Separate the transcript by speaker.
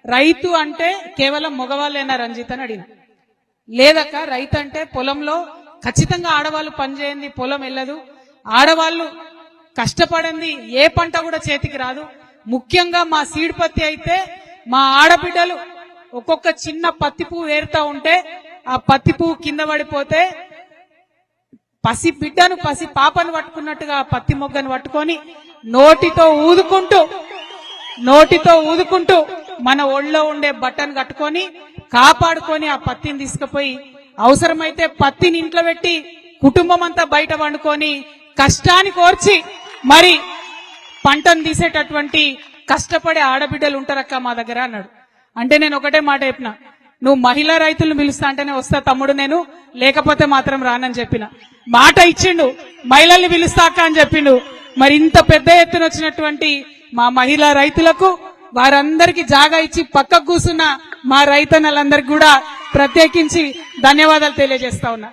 Speaker 1: రైతు అంటే కేవలం మగవాళ్ళేనా రంజిత్ అని అడిగిన. లేదక్క, రైతు అంటే పొలంలో ఖచ్చితంగా ఆడవాళ్ళు పనిచేయండి, పొలం వెళ్ళదు, ఆడవాళ్ళు కష్టపడింది ఏ పంట కూడా చేతికి రాదు. ముఖ్యంగా మా సీడ్ పత్తి అయితే మా ఆడబిడ్డలు ఒక్కొక్క చిన్న పత్తి పువ్వు ఏరుతా ఉంటే ఆ పత్తి పువ్వు కింద పడిపోతే పసి బిడ్డను పసి పాపను పట్టుకున్నట్టుగా పత్తి మొగ్గను పట్టుకొని నోటితో ఊదుకుంటూ మన ఒళ్ళో ఉండే బట్టను కట్టుకొని కాపాడుకొని ఆ పత్తిని తీసుకుపోయి అవసరమైతే పత్తిని ఇంట్లో పెట్టి కుటుంబం అంతా బయట వండుకొని కష్టాన్ని కోర్చి మరి పంటను తీసేటటువంటి కష్టపడే ఆడబిడ్డలు ఉంటారక్క మా దగ్గర అన్నాడు. అంటే నేను ఒకటే మాట చెప్పిన, నువ్వు మహిళా రైతులను పిలుస్తా అంటేనే వస్తా తమ్ముడు, నేను లేకపోతే మాత్రం రానని చెప్పిన. మాట ఇచ్చిండు, మహిళల్ని పిలుస్తాక అని చెప్పిండు. మరి ఇంత పెద్ద ఎత్తున వచ్చినటువంటి మా మహిళా రైతులకు, వారందరికీ జాగా ఇచ్చి పక్కకు కూర్చున్న మా రైతన్నలందరికీ కూడా ప్రత్యేకించి ధన్యవాదాలు తెలియజేస్తా ఉన్నా.